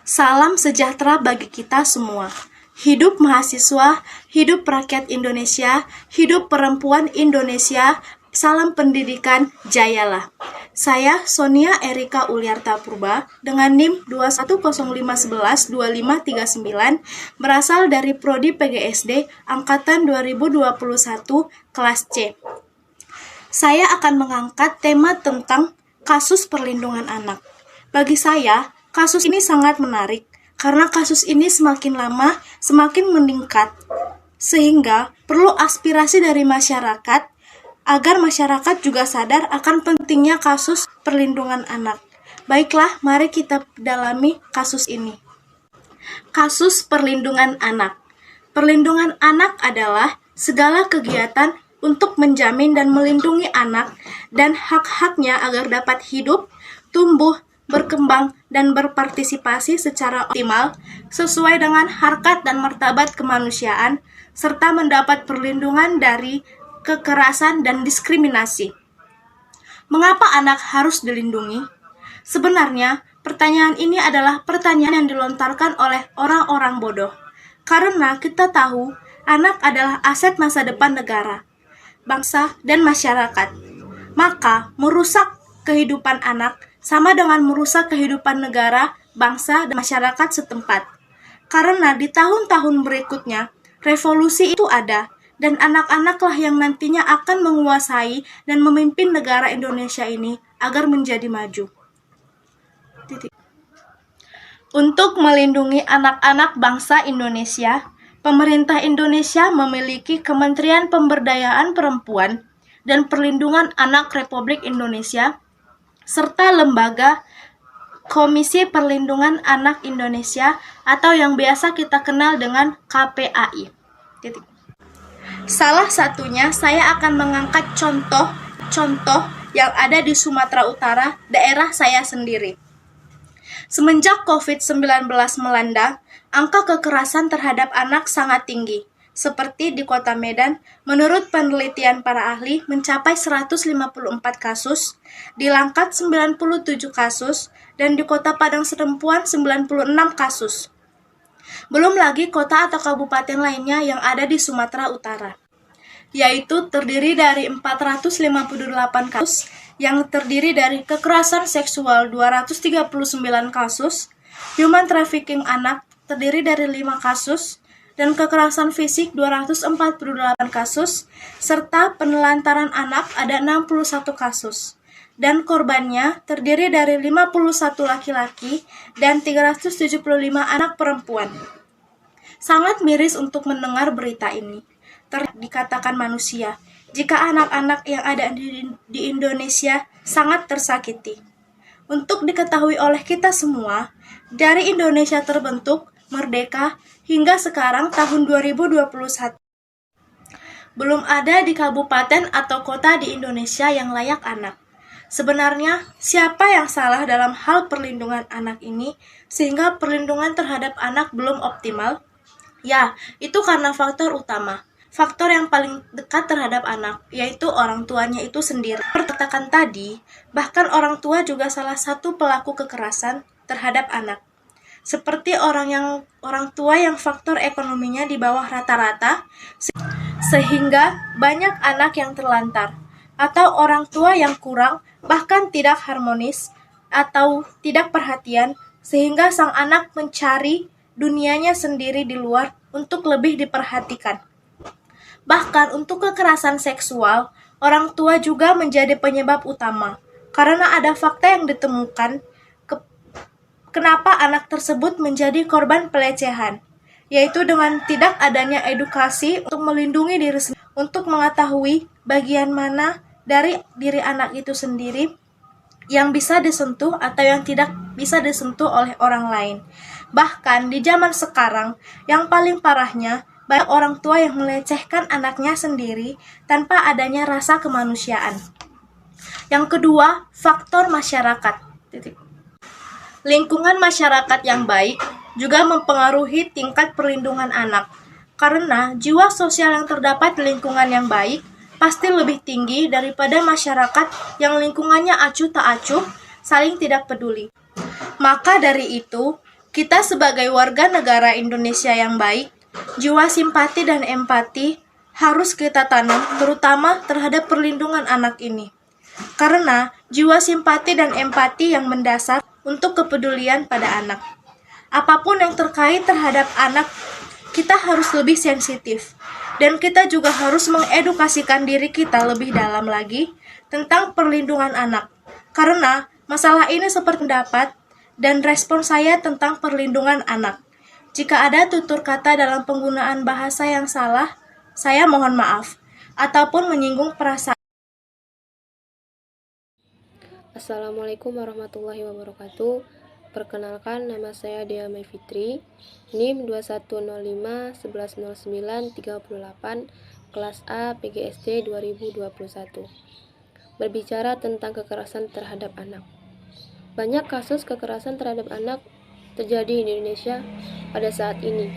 Salam sejahtera bagi kita semua. Hidup mahasiswa, hidup rakyat Indonesia, hidup perempuan Indonesia, salam pendidikan, jayalah. Saya Sonia Erika Uliarta Purba dengan NIM 2105112539 berasal dari Prodi PGSD Angkatan 2021 kelas C. Saya akan mengangkat tema tentang kasus perlindungan anak. Bagi saya, kasus ini sangat menarik karena kasus ini semakin lama semakin meningkat, sehingga perlu aspirasi dari masyarakat agar masyarakat juga sadar akan pentingnya kasus perlindungan anak. Baiklah, mari kita dalami kasus ini. Kasus perlindungan anak. Perlindungan anak adalah segala kegiatan untuk menjamin dan melindungi anak dan hak-haknya agar dapat hidup, tumbuh, berkembang, dan berpartisipasi secara optimal sesuai dengan harkat dan martabat kemanusiaan, serta mendapat perlindungan dari kekerasan dan diskriminasi. Mengapa anak harus dilindungi? Sebenarnya, pertanyaan ini adalah pertanyaan yang dilontarkan oleh orang-orang bodoh. Karena kita tahu, anak adalah aset masa depan negara, bangsa, dan masyarakat. Maka, merusak kehidupan anak sama dengan merusak kehidupan negara, bangsa, dan masyarakat setempat. Karena di tahun-tahun berikutnya, revolusi itu ada, dan anak-anaklah yang nantinya akan menguasai dan memimpin negara Indonesia ini agar menjadi maju. Untuk melindungi anak-anak bangsa Indonesia, pemerintah Indonesia memiliki Kementerian Pemberdayaan Perempuan dan Perlindungan Anak Republik Indonesia, serta lembaga Komisi Perlindungan Anak Indonesia atau yang biasa kita kenal dengan KPAI. Salah satunya saya akan mengangkat contoh yang ada di Sumatera Utara, daerah saya sendiri. Semenjak COVID-19 melanda, angka kekerasan terhadap anak sangat tinggi. Seperti di Kota Medan, menurut penelitian para ahli mencapai 154 kasus, di Langkat 97 kasus, dan di Kota Padang Sidempuan 96 kasus. Belum lagi kota atau kabupaten lainnya yang ada di Sumatera Utara, yaitu terdiri dari 458 kasus, yang terdiri dari kekerasan seksual 239 kasus, human trafficking anak terdiri dari 5 kasus, dan kekerasan fisik 248 kasus, serta penelantaran anak ada 61 kasus. Dan korbannya terdiri dari 51 laki-laki dan 375 anak perempuan. Sangat miris untuk mendengar berita ini. Dikatakan manusia, jika anak-anak yang ada di Indonesia sangat tersakiti. Untuk diketahui oleh kita semua, dari Indonesia terbentuk, merdeka, hingga sekarang tahun 2021. Belum ada di kabupaten atau kota di Indonesia yang layak anak. Sebenarnya, siapa yang salah dalam hal perlindungan anak ini sehingga perlindungan terhadap anak belum optimal? Ya, itu karena faktor utama. Faktor yang paling dekat terhadap anak, yaitu orang tuanya itu sendiri. Perkatakan tadi, bahkan orang tua juga salah satu pelaku kekerasan terhadap anak. Seperti orang tua yang faktor ekonominya di bawah rata-rata, sehingga banyak anak yang terlantar, atau orang tua yang kurang, bahkan tidak harmonis, atau tidak perhatian, sehingga sang anak mencari dunianya sendiri di luar untuk lebih diperhatikan. Bahkan untuk kekerasan seksual, orang tua juga menjadi penyebab utama, karena ada fakta yang ditemukan kenapa anak tersebut menjadi korban pelecehan, yaitu dengan tidak adanya edukasi untuk melindungi diri sendiri, untuk mengetahui bagian mana dari diri anak itu sendiri yang bisa disentuh atau yang tidak bisa disentuh oleh orang lain. Bahkan di zaman sekarang, yang paling parahnya, banyak orang tua yang melecehkan anaknya sendiri tanpa adanya rasa kemanusiaan. Yang kedua, faktor masyarakat. Lingkungan masyarakat yang baik juga mempengaruhi tingkat perlindungan anak, karena jiwa sosial yang terdapat di lingkungan yang baik pasti lebih tinggi daripada masyarakat yang lingkungannya acuh tak acuh, saling tidak peduli. Maka dari itu, Kita sebagai warga negara Indonesia yang baik, jiwa simpati dan empati harus kita tanam terutama terhadap perlindungan anak ini. Karena jiwa simpati dan empati yang mendasar untuk kepedulian pada anak. Apapun yang terkait terhadap anak, kita harus lebih sensitif. Dan kita juga harus mengedukasikan diri kita lebih dalam lagi tentang perlindungan anak. Karena masalah ini seperti pendapat dan respon saya tentang perlindungan anak. Jika ada tutur kata dalam penggunaan bahasa yang salah, saya mohon maaf, ataupun menyinggung perasaan. Assalamualaikum warahmatullahi wabarakatuh. Perkenalkan, nama saya Dea Mai Fitri, NIM 2105-1109-38, kelas A PGSD 2021. Berbicara tentang kekerasan terhadap anak. Banyak kasus kekerasan terhadap anak terjadi di Indonesia pada saat ini,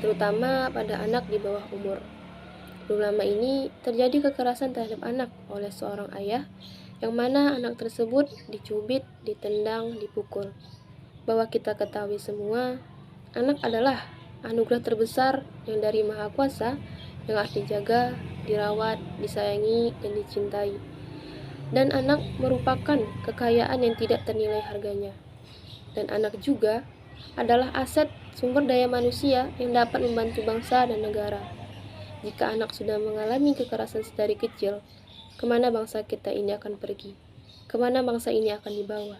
terutama pada anak di bawah umur. Belum lama ini terjadi kekerasan terhadap anak oleh seorang ayah, yang mana anak tersebut dicubit, ditendang, dipukul. Bahwa kita ketahui semua, anak adalah anugerah terbesar yang dari Maha Kuasa, yang harus dijaga, dirawat, disayangi, dan dicintai. Dan anak merupakan kekayaan yang tidak ternilai harganya. Dan anak juga adalah aset sumber daya manusia yang dapat membantu bangsa dan negara. Jika anak sudah mengalami kekerasan sedari kecil, kemana bangsa kita ini akan pergi? Kemana bangsa ini akan dibawa?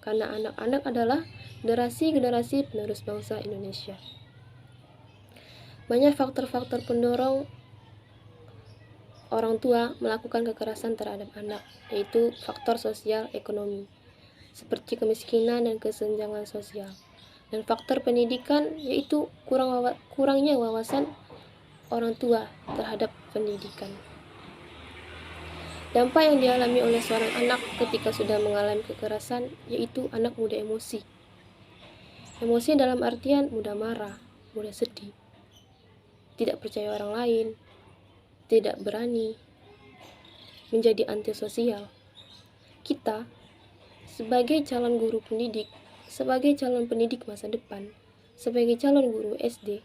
Karena anak-anak adalah generasi-generasi penerus bangsa Indonesia. Banyak faktor-faktor pendorong orang tua melakukan kekerasan terhadap anak, yaitu faktor sosial ekonomi, seperti kemiskinan dan kesenjangan sosial. Dan faktor pendidikan, yaitu kurangnya wawasan orang tua terhadap pendidikan. Dampak yang dialami oleh seorang anak ketika sudah mengalami kekerasan, yaitu anak mudah emosi. Emosi dalam artian mudah marah, mudah sedih, tidak percaya orang lain, tidak berani, menjadi antisosial. Kita, sebagai calon guru pendidik, sebagai calon pendidik masa depan, sebagai calon guru SD,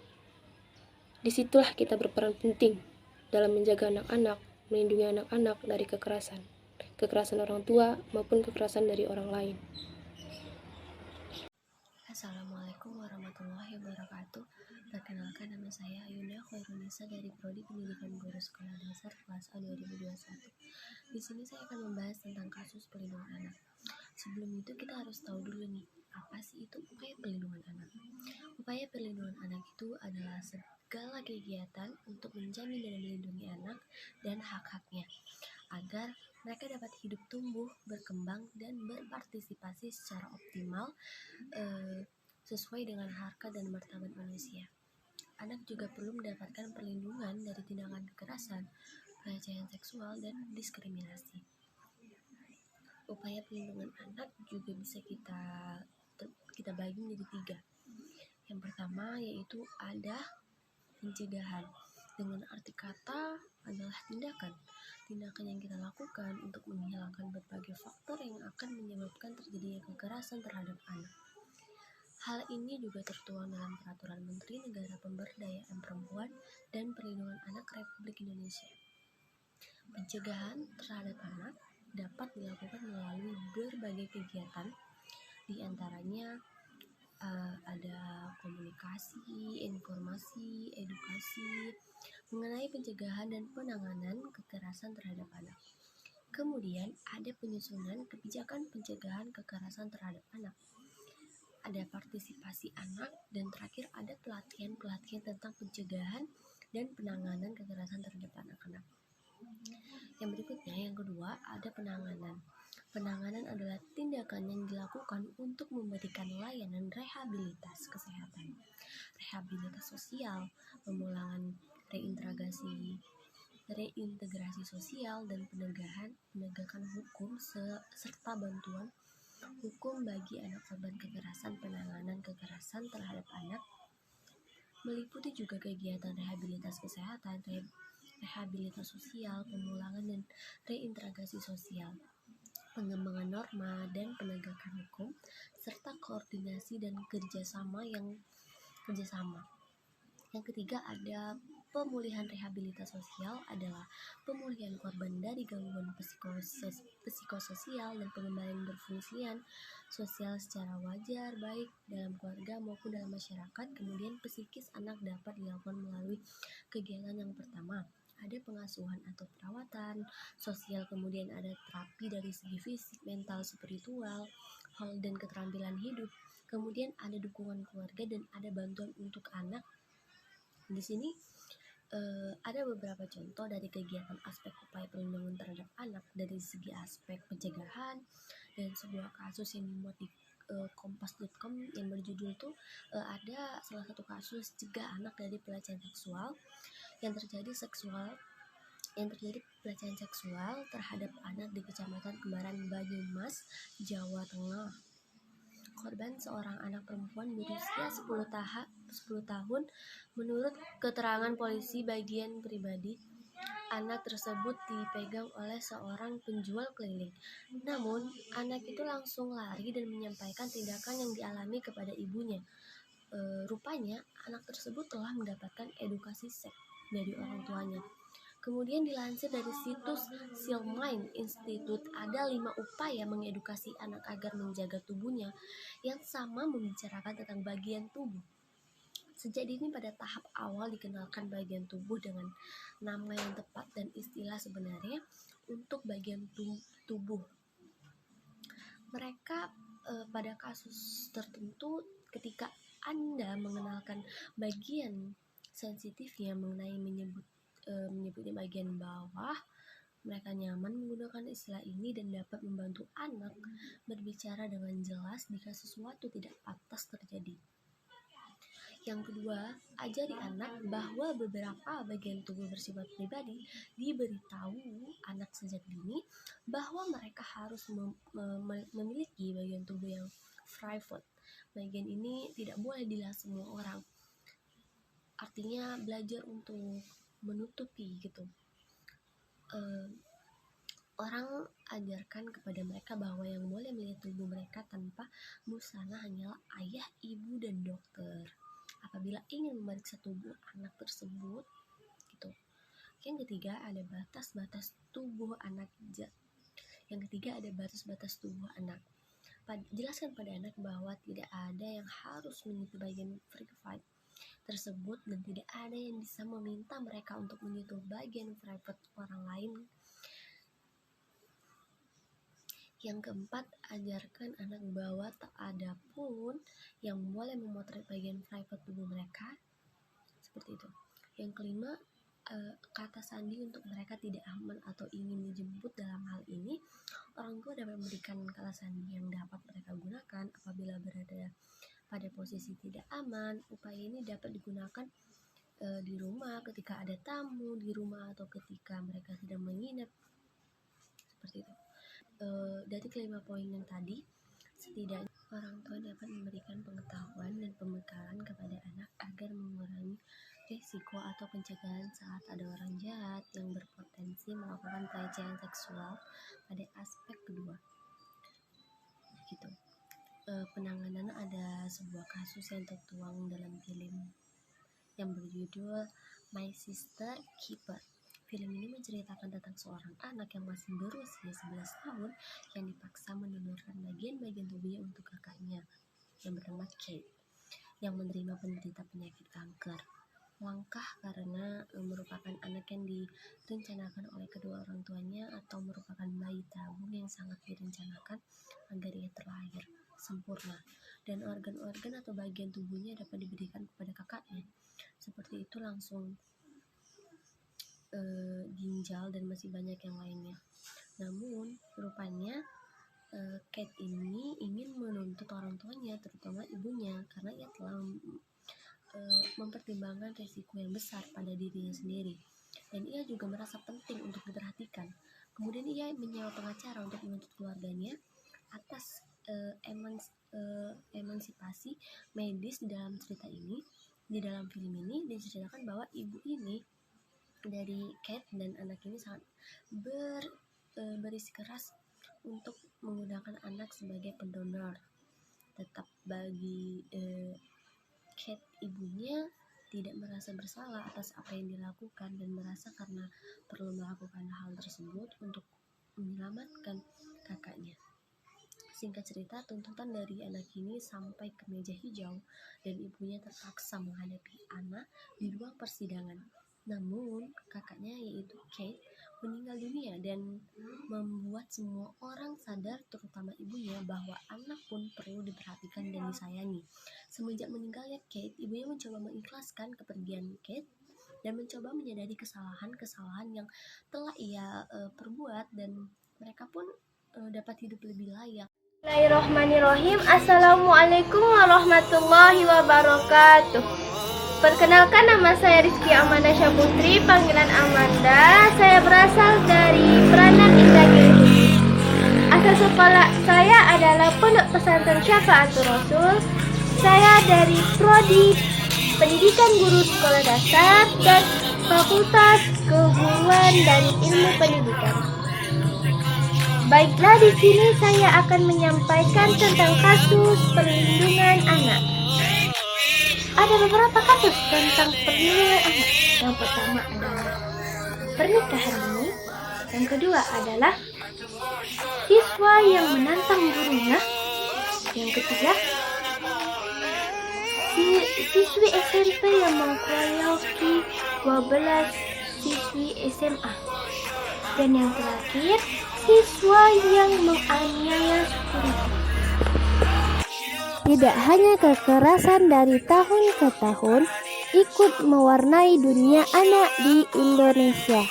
disitulah kita berperan penting dalam menjaga anak-anak, melindungi anak-anak dari kekerasan orang tua maupun kekerasan dari orang lain. Assalamualaikum warahmatullahi wabarakatuh. Perkenalkan, nama saya Ayunda Khairunisa dari Prodi Pendidikan Guru Sekolah Dasar kelas A 2021. Di sini saya akan membahas tentang kasus perlindungan anak. Sebelum itu kita harus tahu dulu nih, apa sih itu upaya perlindungan anak? Upaya perlindungan anak itu adalah segala kegiatan untuk menjamin dan melindungi anak dan hak-haknya agar mereka dapat hidup tumbuh, berkembang, dan berpartisipasi secara optimal sesuai dengan harkat dan martabat manusia. Anak juga perlu mendapatkan perlindungan dari tindakan kekerasan, pelecehan seksual, dan diskriminasi. Upaya perlindungan anak juga bisa kita bagi menjadi 3. Yang pertama yaitu ada pencegahan. Dengan arti kata adalah tindakan yang kita lakukan untuk menghilangkan berbagai faktor yang akan menyebabkan terjadinya kekerasan terhadap anak. Hal ini juga tertuang dalam Peraturan Menteri Negara Pemberdayaan Perempuan dan Perlindungan Anak Republik Indonesia. Pencegahan terhadap anak dapat dilakukan melalui berbagai kegiatan, di antaranya ada komunikasi, informasi, edukasi mengenai pencegahan dan penanganan kekerasan terhadap anak. Kemudian ada penyusunan kebijakan pencegahan kekerasan terhadap anak. Ada partisipasi anak, dan terakhir ada pelatihan tentang pencegahan dan penanganan kekerasan terhadap anak-anak. Yang berikutnya, yang kedua, ada penanganan. Penanganan adalah tindakan yang dilakukan untuk memberikan layanan rehabilitas kesehatan, rehabilitas sosial, pemulangan reintegrasi sosial, dan penegakan hukum serta bantuan hukum bagi anak korban kekerasan. Penanganan kekerasan terhadap anak meliputi juga kegiatan rehabilitas kesehatan, rehabilitas sosial, pemulangan, dan reintegrasi sosial. pengembangan norma dan penegakan hukum, serta koordinasi dan kerjasama. Yang ketiga ada pemulihan rehabilitas sosial, adalah pemulihan korban dari gangguan psikososial dan pengembalian berfungsian sosial secara wajar baik dalam keluarga maupun dalam masyarakat. Kemudian psikis anak dapat dilakukan melalui kegiatan yang pertama ada pengasuhan atau perawatan sosial, kemudian ada terapi dari segi fisik, mental, spiritual, hal dan keterampilan hidup. Kemudian ada dukungan keluarga dan ada bantuan untuk anak. Di sini ada beberapa contoh dari kegiatan aspek upaya perlindungan terhadap anak dari segi aspek pencegahan, dan sebuah kasus yang dimuat di kompas.com yang berjudul tuh ada salah satu kasus cegah anak dari pelecehan seksual yang terjadi pelecehan seksual terhadap anak di Kecamatan Kembaran, Banyumas, Jawa Tengah. Korban seorang anak perempuan berusia 10 tahun. Menurut keterangan polisi bagian pribadi, anak tersebut dipegang oleh seorang penjual keliling. Namun, anak itu langsung lari dan menyampaikan tindakan yang dialami kepada ibunya. Rupanya, anak tersebut telah mendapatkan edukasi seks dari orang tuanya. Kemudian dilansir dari situs Silmind Institute, ada 5 upaya mengedukasi anak agar menjaga tubuhnya yang sama membicarakan tentang bagian tubuh. Sejak dini pada tahap awal dikenalkan bagian tubuh dengan nama yang tepat dan istilah sebenarnya untuk bagian tubuh. Mereka pada kasus tertentu ketika Anda mengenalkan bagian sensitifnya mengenai menyebutnya bagian bawah, mereka nyaman menggunakan istilah ini dan dapat membantu anak berbicara dengan jelas jika sesuatu tidak pantas terjadi. Yang kedua, ajari anak bahwa beberapa bagian tubuh bersifat pribadi. Diberitahu anak sejak dini bahwa mereka harus memiliki bagian tubuh yang private. Bagian ini tidak boleh dilihat semua orang. Artinya belajar untuk menutupi gitu. Orang ajarkan kepada mereka bahwa yang boleh melihat tubuh mereka tanpa busana hanyalah ayah, ibu, dan dokter. Apabila ingin memeriksa tubuh anak tersebut, gitu. Yang ketiga ada batas-batas tubuh anak. Jelaskan pada anak bahwa tidak ada yang harus menyentuh bagian private tersebut dan tidak ada yang bisa meminta mereka untuk menyentuh bagian private orang lain. Yang keempat, ajarkan anak bahwa tak ada pun yang boleh memotret bagian private tubuh mereka. Seperti itu. Yang kelima, kata sandi untuk mereka tidak aman atau ingin dijemput. Dalam hal ini, orang tua dapat memberikan kata sandi yang dapat mereka gunakan apabila berada pada posisi tidak aman. Upaya ini dapat digunakan di rumah ketika ada tamu di rumah atau ketika mereka sedang menginap. Seperti itu. Dari kelima poin yang tadi, setidaknya orang tua dapat memberikan pengetahuan dan pembekalan kepada anak agar mengurangi risiko atau pencegahan saat ada orang jahat yang berpotensi melakukan pelecehan seksual pada aspek kedua. Gitu. Penanganan ada sebuah kasus yang tertuang dalam film yang berjudul My Sister Keeper. Film ini menceritakan tentang seorang anak yang masih berusia 11 tahun yang dipaksa mendonorkan bagian-bagian tubuhnya untuk kakaknya yang bernama Kate yang menerima penderita penyakit kanker. Langkah karena merupakan anak yang direncanakan oleh kedua orang tuanya atau merupakan bayi tabung yang sangat direncanakan agar ia terlahir sempurna dan organ-organ atau bagian tubuhnya dapat diberikan kepada kakaknya. Seperti itu langsung ginjal dan masih banyak yang lainnya. Namun rupanya Kate ini ingin menuntut orang tuanya, terutama ibunya, karena ia telah mempertimbangkan risiko yang besar pada dirinya sendiri dan ia juga merasa penting untuk diperhatikan. Kemudian ia menyewa pengacara untuk menuntut keluarganya atas emansipasi medis. Di dalam cerita ini, di dalam film ini diceritakan bahwa ibu ini dari Kate dan anak ini sangat berisikeras untuk menggunakan anak sebagai pendonor. Tetap bagi Kate, ibunya tidak merasa bersalah atas apa yang dilakukan dan merasa karena perlu melakukan hal tersebut untuk menyelamatkan kakaknya. Singkat cerita, tuntutan dari anak ini sampai ke meja hijau dan ibunya terpaksa menghadapi anak di ruang persidangan. Namun, kakaknya yaitu Kate meninggal dunia dan membuat semua orang sadar, terutama ibunya, bahwa anak pun perlu diperhatikan dan disayangi. Semenjak meninggalnya Kate, ibunya mencoba mengikhlaskan kepergian Kate dan mencoba menyadari kesalahan-kesalahan yang telah ia perbuat, dan mereka pun dapat hidup lebih layak. Bismillahirrahmanirrahim. Assalamualaikum warahmatullahi wabarakatuh. Perkenalkan, nama saya Rizky Amanda Putri, panggilan Amanda. Saya berasal dari Peranan Indragiri. Asal sekolah saya adalah Pondok Pesantren Syafaatul Rasul. Saya dari Prodi Pendidikan Guru Sekolah Dasar dan Fakultas Keguruan dan Ilmu Pendidikan. Baiklah, di sini saya akan menyampaikan tentang kasus perlindungan anak. Ada beberapa kasus tentang perlindungan anak. Yang pertama adalah pernikahan dini. Yang kedua adalah siswa yang menantang gurunya. Yang ketiga, siswi SMP yang mengkroyoki 12 siswi SMA. Dan yang terakhir, siswa yang menganiaya security. Tidak hanya kekerasan dari tahun ke tahun ikut mewarnai dunia anak di Indonesia.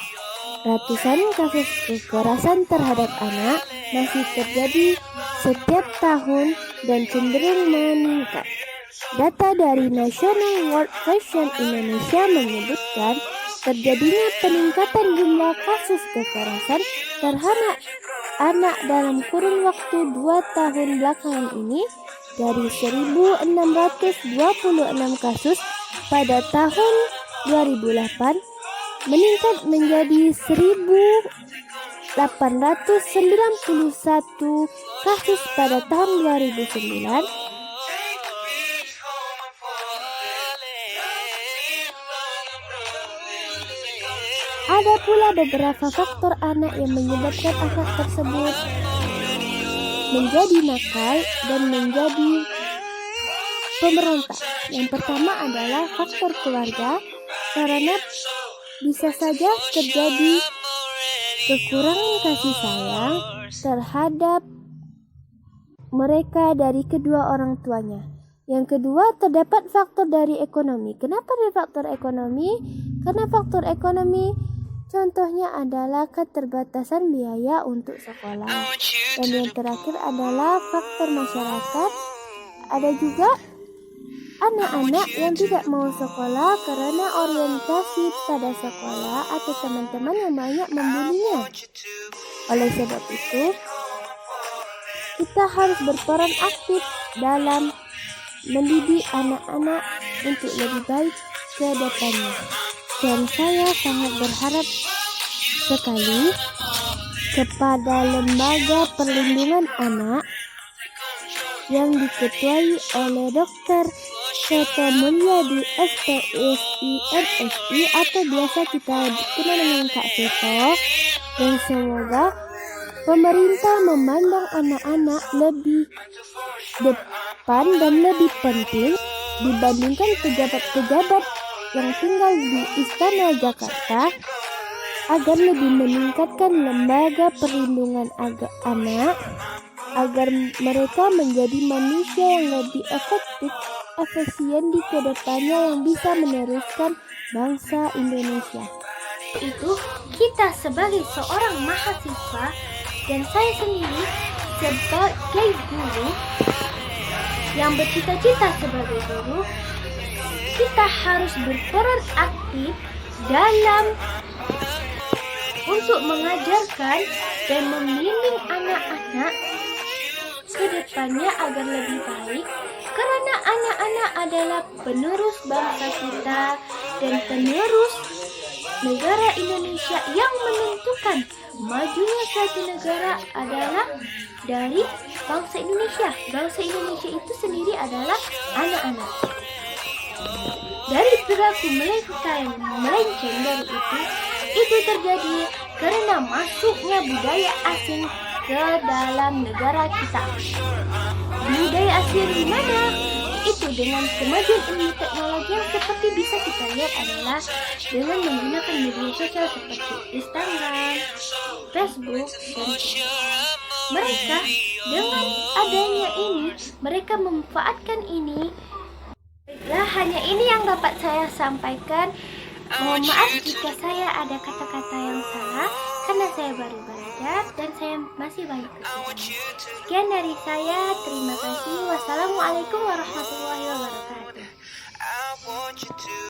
Ratusan kasus kekerasan terhadap anak masih terjadi setiap tahun dan cenderung meningkat. Data dari National World Vision Indonesia menyebutkan terjadinya peningkatan jumlah kasus kekerasan terhadap anak dalam kurun waktu 2 tahun belakangan ini dari 1.626 kasus pada tahun 2008 meningkat menjadi 1.891 kasus pada tahun 2009. Ada pula beberapa faktor anak yang menyebabkan anak tersebut menjadi nakal dan menjadi pemberontak. Yang pertama adalah faktor keluarga, karena bisa saja terjadi kekurangan kasih sayang terhadap mereka dari kedua orang tuanya. Yang kedua, terdapat faktor dari ekonomi. Kenapa dari faktor ekonomi? Karena faktor ekonomi contohnya adalah keterbatasan biaya untuk sekolah. Dan yang terakhir adalah faktor masyarakat. Ada juga anak-anak yang tidak mau sekolah karena orientasi pada sekolah atau teman-teman yang banyak membulinya. Oleh sebab itu, kita harus berperan aktif dalam mendidik anak-anak untuk lebih baik ke depannya. Dan saya sangat berharap sekali kepada Lembaga Perlindungan Anak yang diketuai oleh Dr. Seto Mulyadi SPSI MSI atau biasa kita kenal dengan Kak Seto, dan semoga pemerintah memandang anak-anak lebih depan dan lebih penting dibandingkan pejabat-pejabat yang tinggal di Istana Jakarta, agar lebih meningkatkan lembaga perlindungan anak agar mereka menjadi manusia yang lebih efektif, efisien di kedepannya yang bisa meneruskan bangsa Indonesia. Itu kita sebagai seorang mahasiswa dan saya sendiri sebagai guru yang bercita-cita sebagai guru, kita harus berperan aktif dalam untuk mengajarkan dan membimbing anak-anak ke depannya agar lebih baik, karena anak-anak adalah penerus bangsa kita dan penerus negara Indonesia yang menentukan majunya suatu negara adalah dari bangsa Indonesia. Bangsa Indonesia itu sendiri adalah anak-anak. Dari perilaku melenceng dari itu terjadi karena masuknya budaya asing ke dalam negara kita. Budaya asing di mana? Itu dengan kemajuan ilmu teknologi yang seperti bisa kita lihat adalah dengan menggunakan media sosial seperti Instagram, Facebook, dan mereka dengan adanya ini, mereka memanfaatkan ini. Ya, hanya ini yang dapat saya sampaikan. Mohon maaf jika saya ada kata-kata yang salah, karena saya baru belajar dan saya masih banyak kekurangan. Sekian dari saya, terima kasih. Wassalamualaikum warahmatullahi wabarakatuh.